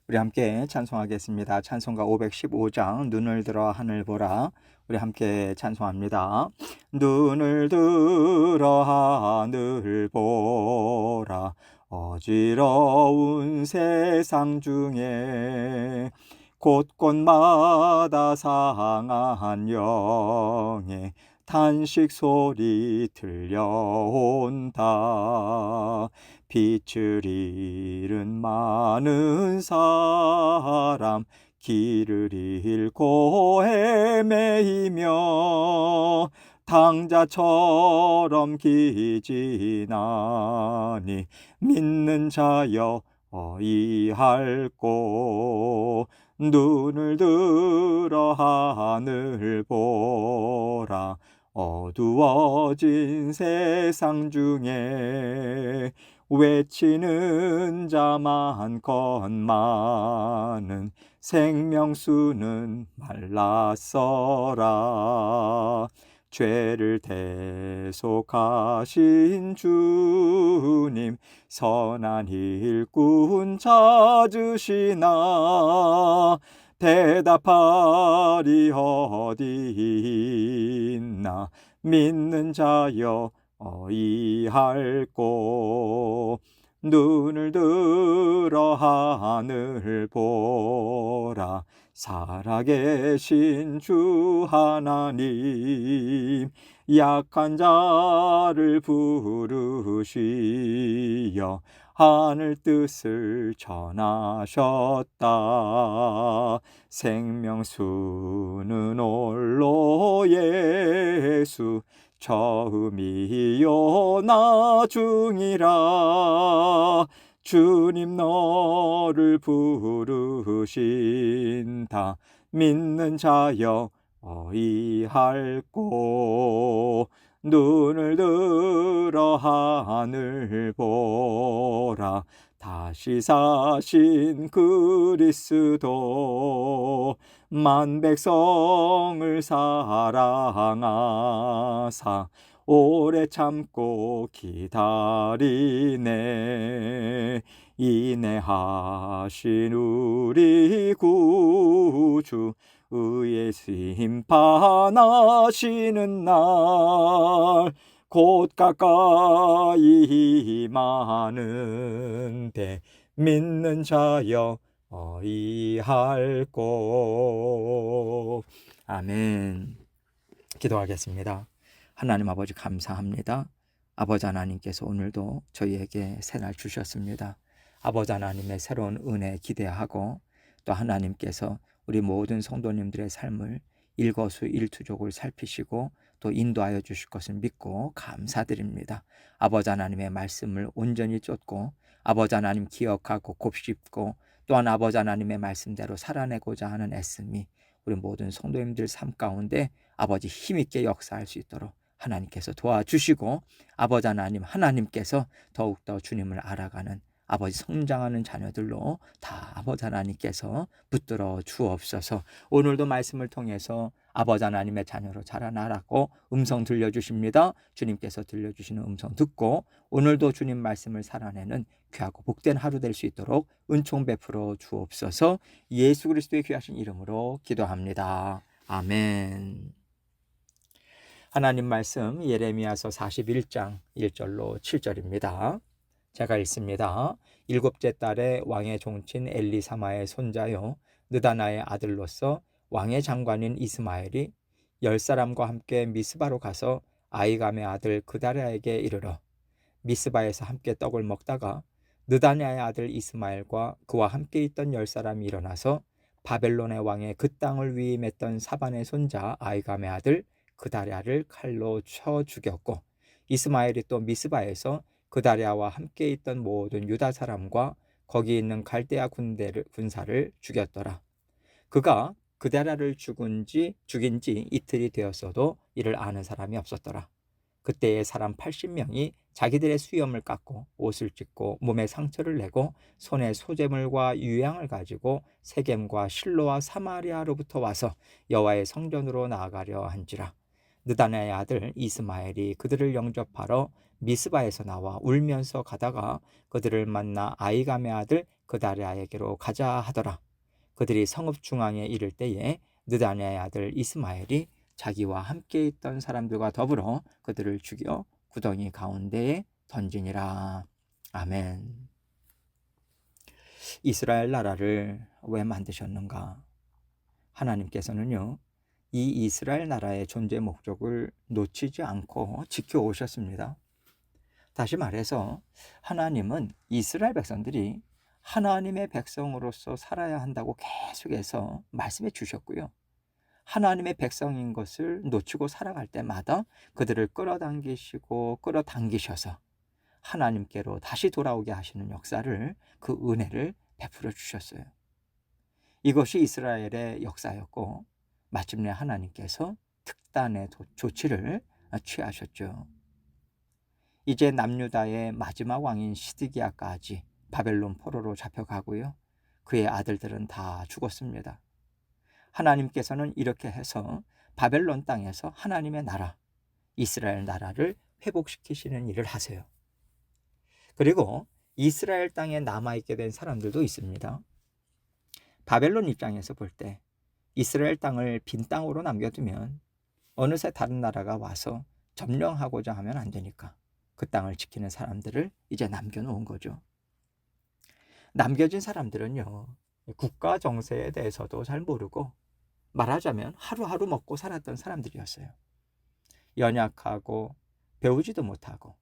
우리 함께 찬송하겠습니다. 찬송가 515장 눈을 들어 하늘 보라. 우리 함께 찬송합니다. 눈을 들어 하늘 보라. 어지러운 세상 중에 곳곳마다 상한 영의 탄식 소리 들려온다. 빛을 잃은 많은 사람 길을 잃고 헤매이며 당자처럼 기지나니 믿는 자여 어이할꼬. 눈을 들어 하늘 보라. 어두워진 세상 중에 외치는 자 많건만은 생명수는 말랐어라. 죄를 대속하신 주님 선한 일꾼 찾으시나. 대답하리 어디 있나. 믿는 자여 어이할꼬. 눈을 들어 하늘 보라. 살아계신 주 하나님 약한 자를 부르시어 하늘 뜻을 전하셨다. 생명수는 홀로 예수 처음이요 나중이라. 주님 너를 부르신다. 믿는 자여 어이할꼬. 눈을 들어 하늘 보라. 다시 사신 그리스도 만 백성을 사랑하사 오래 참고 기다리네. 인내하신 우리 구주 의의 심판하시는 날 곧 가까이 임하는데 믿는 자여 어이할꼬. 아멘. 기도하겠습니다. 하나님 아버지 감사합니다. 아버지 하나님께서 오늘도 저희에게 새날 주셨습니다. 아버지 하나님의 새로운 은혜 기대하고 또 하나님께서 우리 모든 성도님들의 삶을 일거수일투족을 살피시고 또 인도하여 주실 것을 믿고 감사드립니다. 아버지 하나님의 말씀을 온전히 쫓고 아버지 하나님 기억하고 곱씹고 또한 아버지 하나님의 말씀대로 살아내고자 하는 애씀이 우리 모든 성도님들 삶 가운데 아버지 힘있게 역사할 수 있도록 하나님께서 도와주시고 아버지 하나님 하나님께서 더욱더 주님을 알아가는 아버지 성장하는 자녀들로 다 아버지 하나님께서 붙들어 주옵소서. 오늘도 말씀을 통해서 아버지 하나님의 자녀로 자라나라고 음성 들려주십니다. 주님께서 들려주시는 음성 듣고 오늘도 주님 말씀을 살아내는 귀하고 복된 하루 될 수 있도록 은총 베풀어 주옵소서. 예수 그리스도의 귀하신 이름으로 기도합니다. 아멘. 하나님 말씀 예레미야서 41장 1절로 7절입니다. 제가 읽습니다. 일곱째 달에 왕의 종친 엘리사마의 손자요 느다나의 아들로서 왕의 장관인 이스마엘이 10사람과 함께 미스바로 가서 아이감의 아들 그다랴에게 이르러 미스바에서 함께 떡을 먹다가 느다냐의 아들 이스마엘과 그와 함께 있던 10사람이 일어나서 바벨론의 왕의 그 땅을 위임했던 사반의 손자 아이감의 아들 그다랴를 칼로 쳐 죽였고 이스마엘이 또 미스바에서 그다랴와 함께 있던 모든 유다 사람과 거기 있는 갈대아 군사를 죽였더라. 그가 그다랴를 죽인 지 이틀이 되었어도 이를 아는 사람이 없었더라. 그때의 사람 80명이 자기들의 수염을 깎고 옷을 찢고 몸에 상처를 내고 손에 소재물과 유향을 가지고 세겜과 실로와 사마리아로부터 와서 여호와의 성전으로 나아가려 한지라. 느다냐의 아들 이스마엘이 그들을 영접하러 미스바에서 나와 울면서 가다가 그들을 만나 아이감의 아들 그다랴에게로 가자 하더라. 그들이 성읍 중앙에 이를 때에 느다냐의 아들 이스마엘이 자기와 함께 있던 사람들과 더불어 그들을 죽여 구덩이 가운데에 던지니라. 아멘. 이스라엘 나라를 왜 만드셨는가? 하나님께서는요, 이 이스라엘 나라의 존재 목적을 놓치지 않고 지켜오셨습니다. 다시 말해서 하나님은 이스라엘 백성들이 하나님의 백성으로서 살아야 한다고 계속해서 말씀해 주셨고요. 하나님의 백성인 것을 놓치고 살아갈 때마다 그들을 끌어당기시고 끌어당기셔서 하나님께로 다시 돌아오게 하시는 역사를, 그 은혜를 베풀어 주셨어요. 이것이 이스라엘의 역사였고 마침내 하나님께서 특단의 조치를 취하셨죠. 이제 남유다의 마지막 왕인 시드기야까지 바벨론 포로로 잡혀가고요. 그의 아들들은 다 죽었습니다. 하나님께서는 이렇게 해서 바벨론 땅에서 하나님의 나라, 이스라엘 나라를 회복시키시는 일을 하세요. 그리고 이스라엘 땅에 남아있게 된 사람들도 있습니다. 바벨론 입장에서 볼 때 이스라엘 땅을 빈 땅으로 남겨두면 어느새 다른 나라가 와서 점령하고자 하면 안 되니까 그 땅을 지키는 사람들을 이제 남겨놓은 거죠. 남겨진 사람들은요, 국가 정세에 대해서도 잘 모르고 말하자면 하루하루 먹고 살았던 사람들이었어요. 연약하고 배우지도 못하고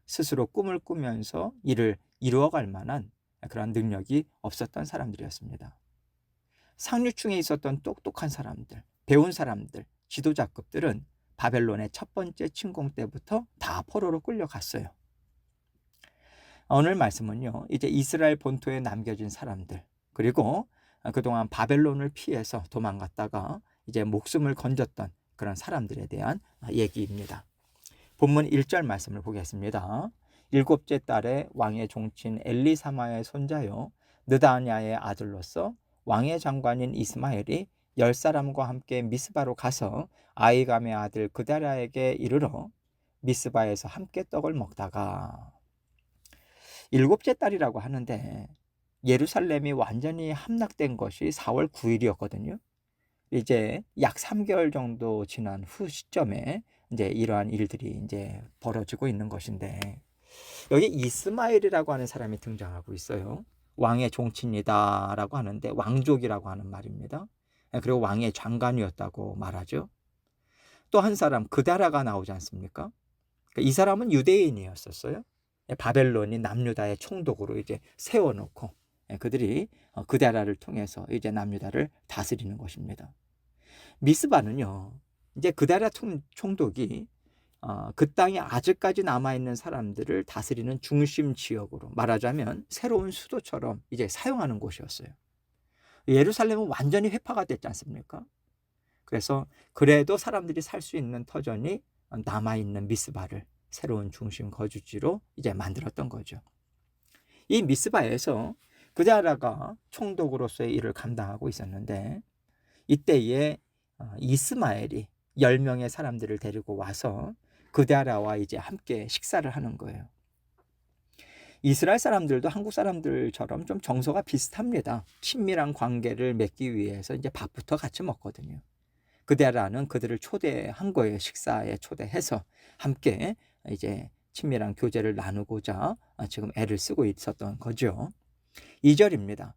스스로 꿈을 꾸면서 일을 이루어갈 만한 그런 능력이 없었던 사람들이었습니다. 상류층에 있었던 똑똑한 사람들, 배운 사람들, 지도자급들은 바벨론의 첫 번째 침공 때부터 다 포로로 끌려갔어요. 오늘 말씀은요, 이제 이스라엘 본토에 남겨진 사람들, 그리고 그동안 바벨론을 피해서 도망갔다가 이제 목숨을 건졌던 그런 사람들에 대한 얘기입니다. 본문 1절 말씀을 보겠습니다. 일곱째 달에 왕의 종친 엘리사마의 손자요 느다냐의 아들로서 왕의 장관인 이스마엘이 10사람과 함께 미스바로 가서 아이감의 아들 그다랴에게 이르러 미스바에서 함께 떡을 먹다가, 일곱째 달이라고 하는데 예루살렘이 완전히 함락된 것이 4월 9일이었거든요. 이제 약 3개월 정도 지난 후 시점에 이제 이러한 일들이 이제 벌어지고 있는 것인데, 여기 이스마엘이라고 하는 사람이 등장하고 있어요. 왕의 종친이다라고 하는데 왕족이라고 하는 말입니다. 그리고 왕의 장관이었다고 말하죠. 또 한 사람 그다라가 나오지 않습니까? 이 사람은 유대인이었었어요. 바벨론이 남유다의 총독으로 이제 세워놓고 그들이 그다라를 통해서 이제 남유다를 다스리는 것입니다. 미스바는요, 이제 그다라 총독이 그 땅에 아직까지 남아있는 사람들을 다스리는 중심 지역으로, 말하자면 새로운 수도처럼 이제 사용하는 곳이었어요. 예루살렘은 완전히 회파가 됐지 않습니까? 그래서 그래도 사람들이 살 수 있는 터전이 남아있는 미스바를 새로운 중심 거주지로 이제 만들었던 거죠. 이 미스바에서 그다라가 총독으로서의 일을 감당하고 있었는데, 이때에 이스마엘이 10명의 사람들을 데리고 와서 그다라와 이제 함께 식사를 하는 거예요. 이스라엘 사람들도 한국 사람들처럼 좀 정서가 비슷합니다. 친밀한 관계를 맺기 위해서 이제 밥부터 같이 먹거든요. 그다라는 그들을 초대한 거예요. 식사에 초대해서 함께 이제 친밀한 교제를 나누고자 지금 애를 쓰고 있었던 거죠. 2절입니다.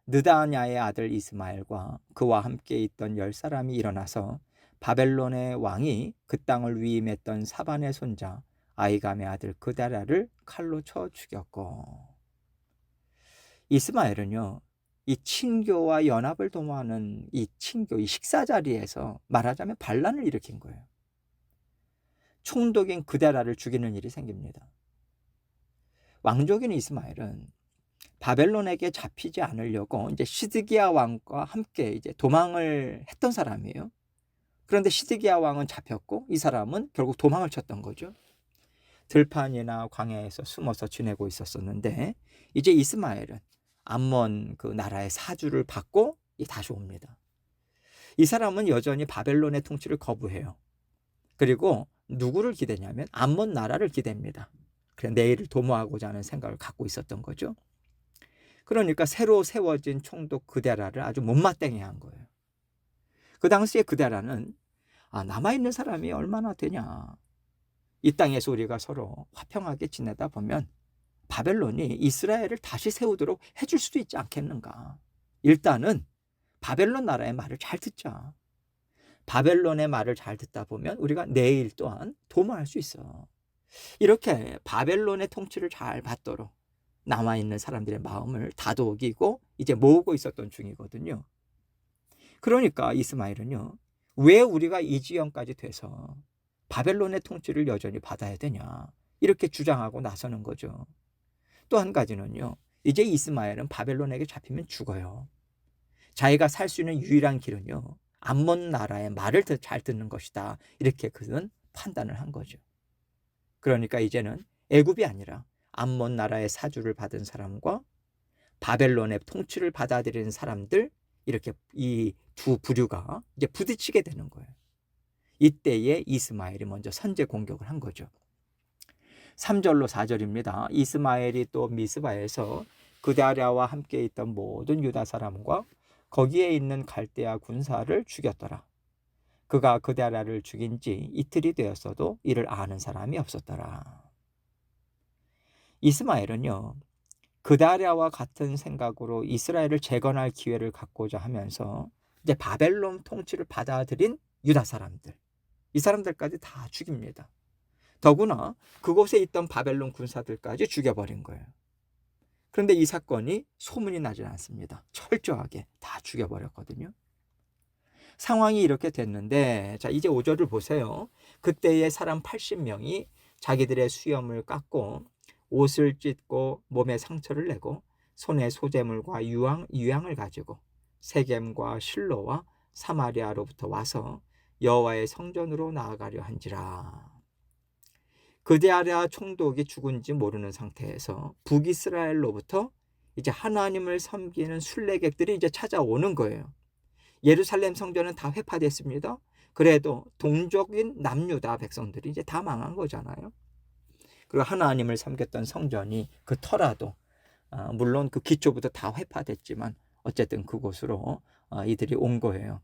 느다냐의 아들 이스마엘과 그와 함께 있던 10사람이 일어나서 바벨론의 왕이 그 땅을 위임했던 사반의 손자 아이감의 아들 그다랴를 칼로 쳐 죽였고, 이스마엘은요, 이 친교와 연합을 도모하는 이 친교, 이 식사 자리에서 말하자면 반란을 일으킨 거예요. 총독인 그다랴를 죽이는 일이 생깁니다. 왕족인 이스마엘은 바벨론에게 잡히지 않으려고 이제 시드기야 왕과 함께 이제 도망을 했던 사람이에요. 그런데 시드기야 왕은 잡혔고 이 사람은 결국 도망을 쳤던 거죠. 들판이나 광야에서 숨어서 지내고 있었었는데, 이제 이스마엘은 암몬 그 나라의 사주를 받고 다시 옵니다. 이 사람은 여전히 바벨론의 통치를 거부해요. 그리고 누구를 기대냐면 암몬 나라를 기대합니다. 그래 내일을 도모하고자 하는 생각을 갖고 있었던 거죠. 그러니까 새로 세워진 총독 그데라를 아주 못마땅해 한 거예요. 그 당시에 그데라는 남아있는 사람이 얼마나 되냐. 이 땅에서 우리가 서로 화평하게 지내다 보면 바벨론이 이스라엘을 다시 세우도록 해줄 수도 있지 않겠는가. 일단은 바벨론 나라의 말을 잘 듣자. 바벨론의 말을 잘 듣다 보면 우리가 내일 또한 도모할 수 있어. 이렇게 바벨론의 통치를 잘 받도록 남아있는 사람들의 마음을 다독이고 이제 모으고 있었던 중이거든요. 그러니까 이스마엘은요, 왜 우리가 이 지경까지 돼서 바벨론의 통치를 여전히 받아야 되냐, 이렇게 주장하고 나서는 거죠. 또 한 가지는요, 이제 이스마엘은 바벨론에게 잡히면 죽어요. 자기가 살 수 있는 유일한 길은요, 암몬 나라의 말을 더 잘 듣는 것이다, 이렇게 그는 판단을 한 거죠. 그러니까 이제는 애굽이 아니라 암몬 나라의 사주를 받은 사람과 바벨론의 통치를 받아들이는 사람들, 이렇게 이 두 부류가 이제 부딪히게 되는 거예요. 이때에 이스마엘이 먼저 선제 공격을 한 거죠. 3절로 4절입니다. 이스마엘이 또 미스바에서 그다랴와 함께 있던 모든 유다 사람과 거기에 있는 갈대아 군사를 죽였더라. 그가 그다랴를 죽인 지 이틀이 되었어도 이를 아는 사람이 없었더라. 이스마엘은요, 그다랴와 같은 생각으로 이스라엘을 재건할 기회를 갖고자 하면서 이제 바벨론 통치를 받아들인 유다 사람들, 이 사람들까지 다 죽입니다. 더구나 그곳에 있던 바벨론 군사들까지 죽여버린 거예요. 그런데 이 사건이 소문이 나지 않습니다. 철저하게 다 죽여버렸거든요. 상황이 이렇게 됐는데, 자, 이제 5절을 보세요. 그때의 사람 80명이 자기들의 수염을 깎고 옷을 찢고 몸에 상처를 내고 손에 소재물과 유향을 가지고 세겜과 실로와 사마리아로부터 와서 여호와의 성전으로 나아가려 한지라. 그데랴 총독이 죽은지 모르는 상태에서 북이스라엘로부터 이제 하나님을 섬기는 순례객들이 이제 찾아오는 거예요. 예루살렘 성전은 다 회파됐습니다. 그래도 동족인 남유다 백성들이 이제 다 망한 거잖아요. 그리고 하나님을 섬겼던 성전이 그 터라도 물론 그 기초부터 다 회파됐지만 어쨌든 그곳으로 이들이 온 거예요.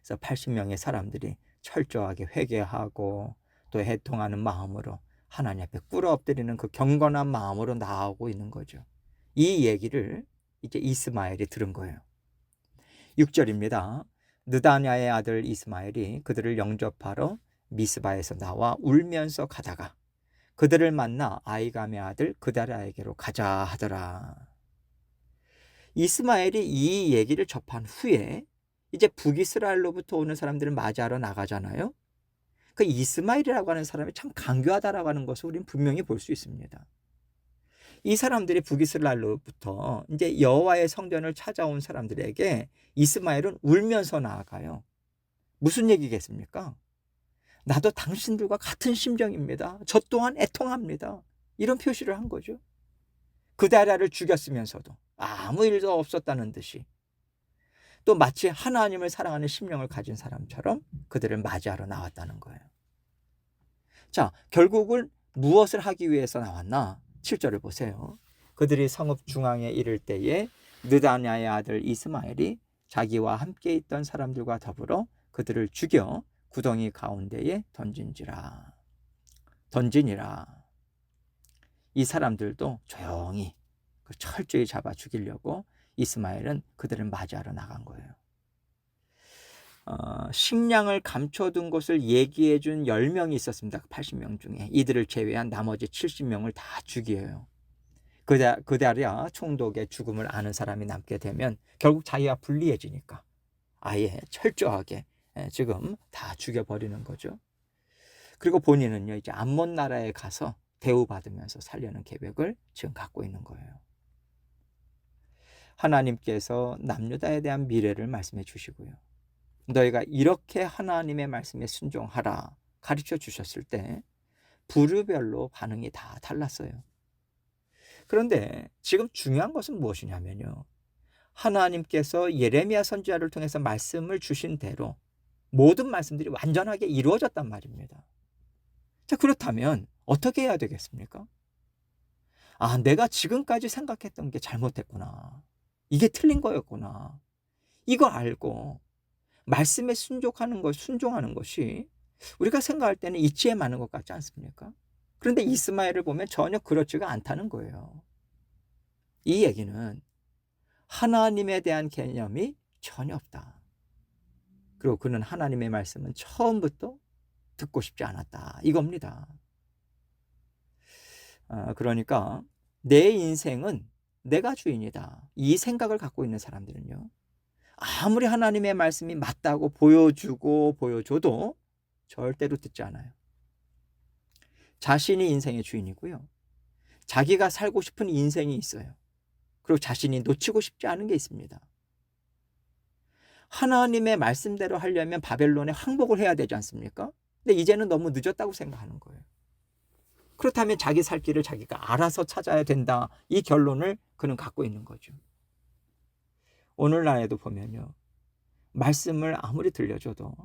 그래서 80명의 사람들이 철저하게 회개하고 또 애통하는 마음으로 하나님 앞에 꿇어 엎드리는 그 경건한 마음으로 나오고 있는 거죠. 이 얘기를 이제 이스마엘이 들은 거예요. 6절입니다. 느다냐의 아들 이스마엘이 그들을 영접하러 미스바에서 나와 울면서 가다가 그들을 만나 아이감의 아들 그다랴에게로 가자 하더라. 이스마엘이 이 얘기를 접한 후에 이제 북이스라엘로부터 오는 사람들을 맞이하러 나가잖아요. 그 이스마엘이라고 하는 사람이 참 간교하다라고 하는 것을 우리는 분명히 볼 수 있습니다. 이 사람들이 북이스라엘로부터 이제 여호와의 성전을 찾아온 사람들에게 이스마엘은 울면서 나아가요. 무슨 얘기겠습니까? 나도 당신들과 같은 심정입니다. 저 또한 애통합니다. 이런 표시를 한 거죠. 그다랴를 죽였으면서도 아무 일도 없었다는 듯이 또 마치 하나님을 사랑하는 심령을 가진 사람처럼 그들을 맞이하러 나왔다는 거예요. 자, 결국은 무엇을 하기 위해서 나왔나? 7절을 보세요. 그들이 성읍 중앙에 이를 때에 느다냐의 아들 이스마엘이 자기와 함께 있던 사람들과 더불어 그들을 죽여 구덩이 가운데에 던지니라. 이 사람들도 조용히 철저히 잡아 죽이려고 이스마엘은 그들을 맞이하러 나간 거예요. 식량을 감춰둔 것을 얘기해 준 10명이 있었습니다. 80명 중에. 이들을 제외한 나머지 70명을 다 죽여요. 그다랴 총독의 죽음을 아는 사람이 남게 되면 결국 자기와 불리해지니까 아예 철저하게 지금 다 죽여버리는 거죠. 그리고 본인은요, 이제 암몬 나라에 가서 대우받으면서 살려는 계획을 지금 갖고 있는 거예요. 하나님께서 남유다에 대한 미래를 말씀해 주시고요. 너희가 이렇게 하나님의 말씀에 순종하라 가르쳐 주셨을 때 부류별로 반응이 다 달랐어요. 그런데 지금 중요한 것은 무엇이냐면요, 하나님께서 예레미야 선지자를 통해서 말씀을 주신 대로 모든 말씀들이 완전하게 이루어졌단 말입니다. 자, 그렇다면 어떻게 해야 되겠습니까? 아, 내가 지금까지 생각했던 게 잘못됐구나. 이게 틀린 거였구나. 이거 알고 말씀에 순종하는 것이 우리가 생각할 때는 이치에 맞는 것 같지 않습니까? 그런데 이스마엘을 보면 전혀 그렇지가 않다는 거예요. 이 얘기는 하나님에 대한 개념이 전혀 없다. 그리고 그는 하나님의 말씀은 처음부터 듣고 싶지 않았다. 이겁니다. 그러니까 내 인생은 내가 주인이다. 이 생각을 갖고 있는 사람들은요, 아무리 하나님의 말씀이 맞다고 보여줘도 절대로 듣지 않아요. 자신이 인생의 주인이고요. 자기가 살고 싶은 인생이 있어요. 그리고 자신이 놓치고 싶지 않은 게 있습니다. 하나님의 말씀대로 하려면 바벨론에 항복을 해야 되지 않습니까? 근데 이제는 너무 늦었다고 생각하는 거예요. 그렇다면 자기 살 길을 자기가 알아서 찾아야 된다. 이 결론을 그는 갖고 있는 거죠. 오늘날에도 보면요, 말씀을 아무리 들려줘도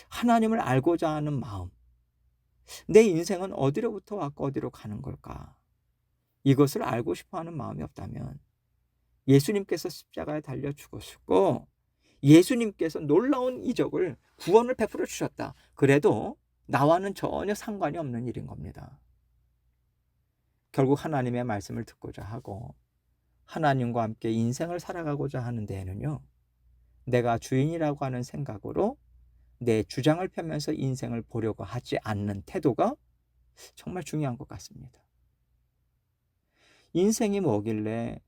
하나님을 알고자 하는 마음, 내 인생은 어디로부터 왔고 어디로 가는 걸까? 이것을 알고 싶어하는 마음이 없다면 예수님께서 십자가에 달려 죽으셨고 예수님께서 놀라운 이적을 구원을 베풀어 주셨다. 그래도 나와는 전혀 상관이 없는 일인 겁니다. 결국 하나님의 말씀을 듣고자 하고 하나님과 함께 인생을 살아가고자 하는 데에는요, 내가 주인이라고 하는 생각으로 내 주장을 펴면서 인생을 보려고 하지 않는 태도가 정말 중요한 것 같습니다. 인생이 뭐길래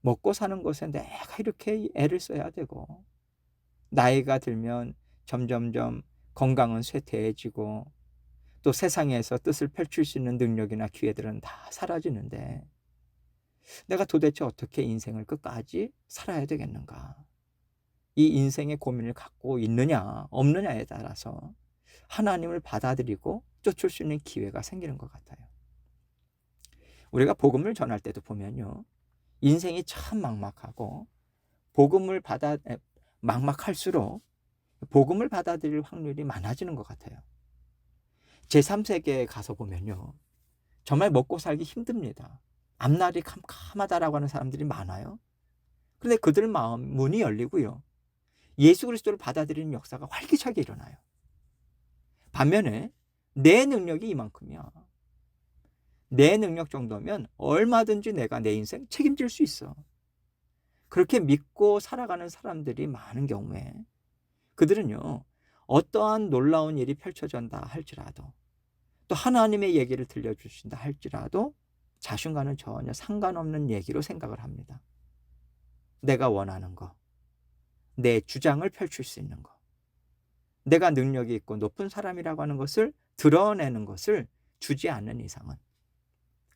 먹고 사는 것에 내가 이렇게 애를 써야 되고, 나이가 들면 점점점 건강은 쇠퇴해지고 또 세상에서 뜻을 펼칠 수 있는 능력이나 기회들은 다 사라지는데 내가 도대체 어떻게 인생을 끝까지 살아야 되겠는가? 이 인생의 고민을 갖고 있느냐 없느냐에 따라서 하나님을 받아들이고 쫓을 수 있는 기회가 생기는 것 같아요. 우리가 복음을 전할 때도 보면요, 인생이 참 막막하고 막막할수록 복음을 받아들일 확률이 많아지는 것 같아요. 제3세계에 가서 보면요, 정말 먹고 살기 힘듭니다. 앞날이 캄캄하다라고 하는 사람들이 많아요. 그런데 그들 마음 문이 열리고요, 예수 그리스도를 받아들이는 역사가 활기차게 일어나요. 반면에 내 능력이 이만큼이야. 내 능력 정도면 얼마든지 내가 내 인생 책임질 수 있어. 그렇게 믿고 살아가는 사람들이 많은 경우에 그들은요, 어떠한 놀라운 일이 펼쳐진다 할지라도 또 하나님의 얘기를 들려주신다 할지라도 자신과는 전혀 상관없는 얘기로 생각을 합니다. 내가 원하는 거, 내 주장을 펼칠 수 있는 거, 내가 능력이 있고 높은 사람이라고 하는 것을 드러내는 것을 주지 않는 이상은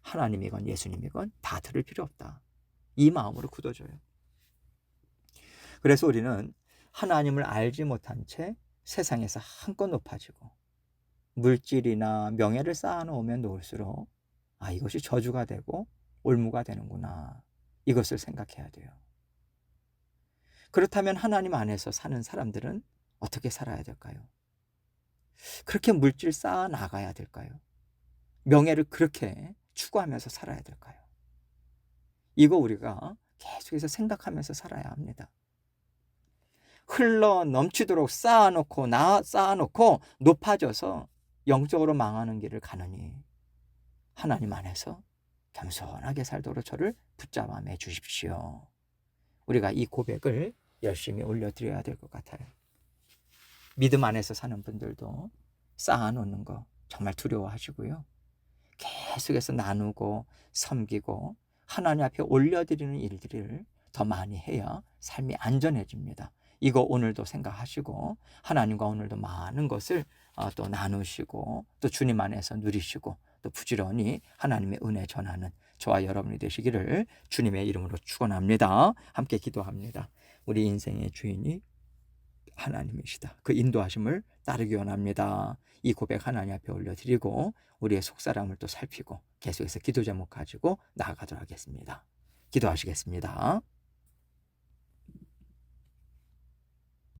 하나님이건 예수님이건 다 들을 필요 없다. 이 마음으로 굳어져요. 그래서 우리는 하나님을 알지 못한 채 세상에서 한껏 높아지고 물질이나 명예를 쌓아놓으면 놓을수록 이것이 저주가 되고 올무가 되는구나. 이것을 생각해야 돼요. 그렇다면 하나님 안에서 사는 사람들은 어떻게 살아야 될까요? 그렇게 물질 쌓아 나가야 될까요? 명예를 그렇게 추구하면서 살아야 될까요? 이거 우리가 계속해서 생각하면서 살아야 합니다. 흘러 넘치도록 쌓아놓고 높아져서 영적으로 망하는 길을 가느니 하나님 안에서 겸손하게 살도록 저를 붙잡아 매 주십시오. 우리가 이 고백을 열심히 올려드려야 될 것 같아요. 믿음 안에서 사는 분들도 쌓아놓는 거 정말 두려워하시고요, 계속해서 나누고 섬기고 하나님 앞에 올려드리는 일들을 더 많이 해야 삶이 안전해집니다. 이거 오늘도 생각하시고 하나님과 오늘도 많은 것을 또 나누시고 또 주님 안에서 누리시고 또 부지런히 하나님의 은혜 전하는 저와 여러분이 되시기를 주님의 이름으로 축원합니다. 함께 기도합니다. 우리 인생의 주인이 하나님이시다. 그 인도하심을 따르기 원합니다. 이 고백 하나님 앞에 올려드리고 우리의 속사람을 또 살피고 계속해서 기도 제목 가지고 나아가도록 하겠습니다. 기도하시겠습니다.